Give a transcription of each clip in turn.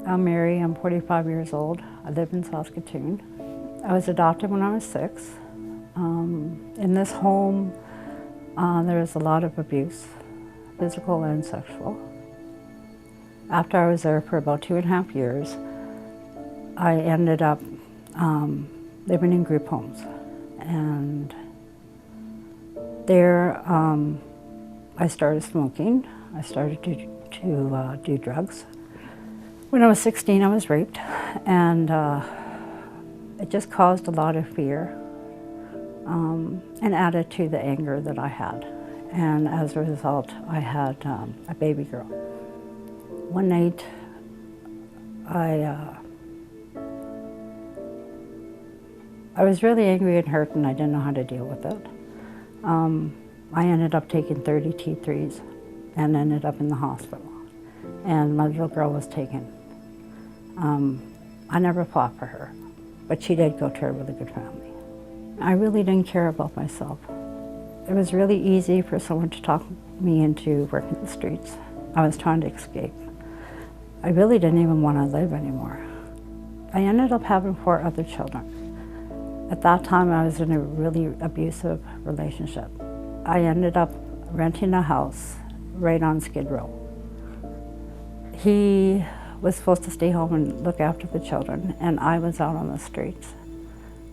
I'm Mary, I'm 45 years old. I live in Saskatoon. I was adopted when I was 6. In this home, there was a lot of abuse, physical and sexual. After I was there for about 2.5 years, I ended up living in group homes. And there, I started smoking. I started to do drugs. When I was 16, I was raped, and it just caused a lot of fear and added to the anger that I had. And as a result, I had a baby girl. One night, I was really angry and hurt, and I didn't know how to deal with it. I ended up taking 30 T3s and ended up in the hospital. And my little girl was taken. I never fought for her, but she did go to a really good family. I really didn't care about myself. It was really easy for someone to talk me into working the streets. I was trying to escape. I really didn't even want to live anymore. I ended up having 4 other children. At that time, I was in a really abusive relationship. I ended up renting a house right on Skid Row. He was supposed to stay home and look after the children, and I was out on the streets.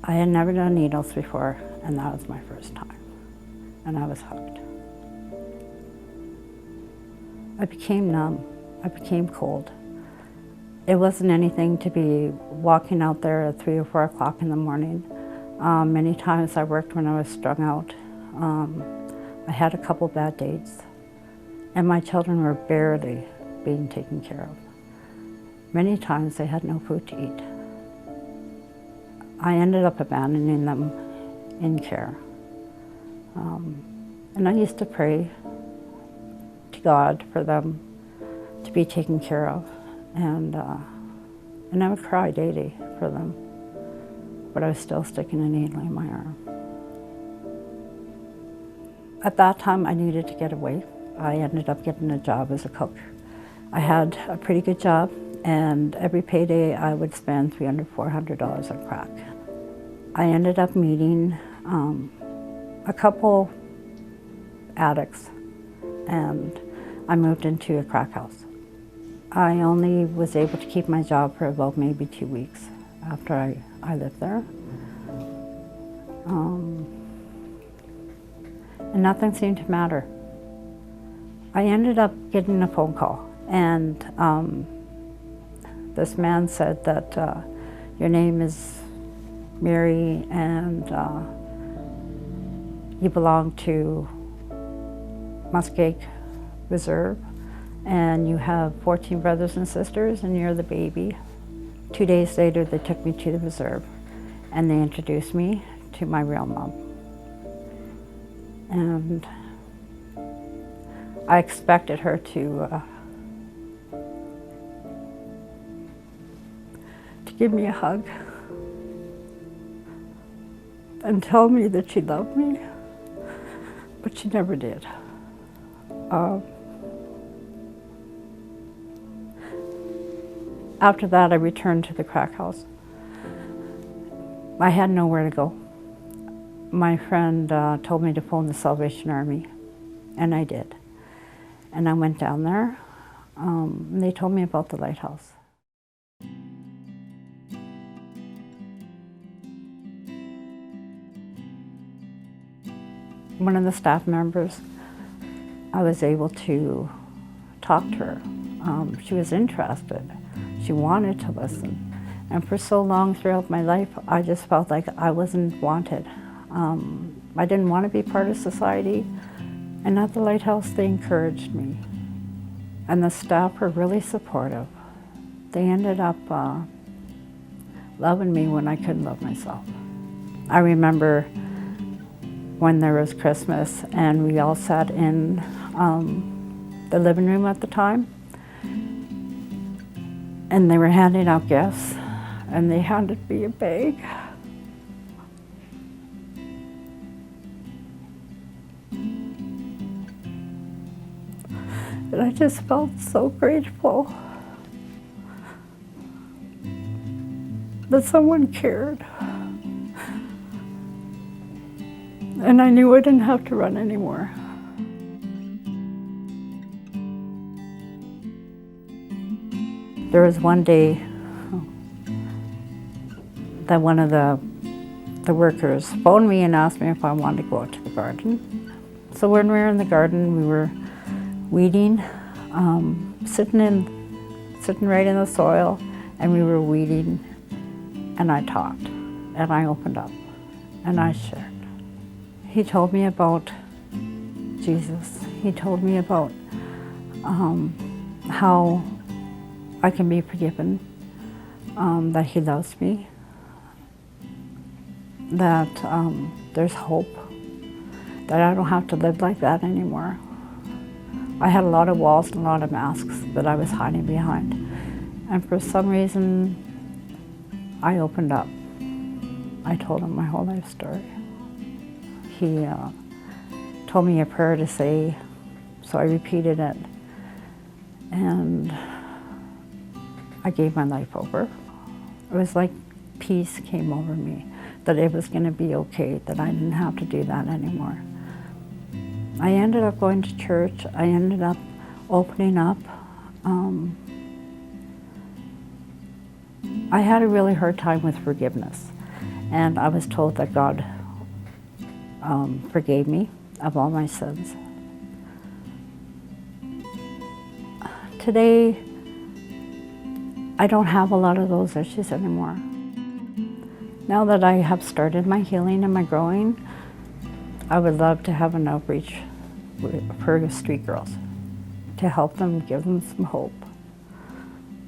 I had never done needles before, and that was my first time, and I was hooked. I became numb. I became cold. It wasn't anything to be walking out there at 3 or 4 o'clock in the morning. Many times I worked when I was strung out. I had a couple bad dates, and my children were barely being taken care of. Many times they had no food to eat. I ended up abandoning them in care. And I used to pray to God for them to be taken care of. And I would cry daily for them, but I was still sticking a needle in my arm. At that time, I needed to get away. I ended up getting a job as a cook. I had a pretty good job, and every payday I would spend $300, $400 on crack. I ended up meeting a couple addicts, and I moved into a crack house. I only was able to keep my job for about maybe 2 weeks after I lived there. And nothing seemed to matter. I ended up getting a phone call, and this man said that your name is Mary, and you belong to Muskeg Reserve, and you have 14 brothers and sisters, and you're the baby. 2 days later, they took me to the reserve, and they introduced me to my real mom. And I expected her to give me a hug and tell me that she loved me, but she never did. After that, I returned to the crack house. I had nowhere to go. My friend told me to phone the Salvation Army, and I did. And I went down there, and they told me about the Lighthouse. One of the staff members, I was able to talk to her. She was interested. She wanted to listen. And for so long throughout my life, I just felt like I wasn't wanted. I didn't want to be part of society. And at the Lighthouse, they encouraged me. And the staff were really supportive. They ended up loving me when I couldn't love myself. I remember when there was Christmas and we all sat in the living room at the time, and they were handing out gifts, and they handed me a bag. And I just felt so grateful. that someone cared. And I knew I didn't have to run anymore. There was one day that one of the workers phoned me and asked me if I wanted to go out to the garden. So when we were in the garden, we were weeding, sitting right in the soil, and we were weeding, and I talked, and I opened up, and I shared. He told me about Jesus. He told me about how I can be forgiven, that he loves me, that there's hope, that I don't have to live like that anymore. I had a lot of walls and a lot of masks that I was hiding behind. And for some reason, I opened up. I told him my whole life story. He told me a prayer to say, so I repeated it. And I gave my life over. It was like peace came over me, that it was going to be okay, that I didn't have to do that anymore. I ended up going to church. I ended up opening up. I had a really hard time with forgiveness, and I was told that God forgave me of all my sins. Today, I don't have a lot of those issues anymore. Now that I have started my healing and my growing, I would love to have an outreach for street girls, to help them, give them some hope,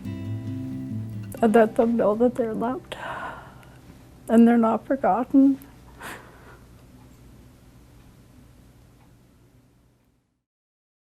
and let them know that they're loved and they're not forgotten.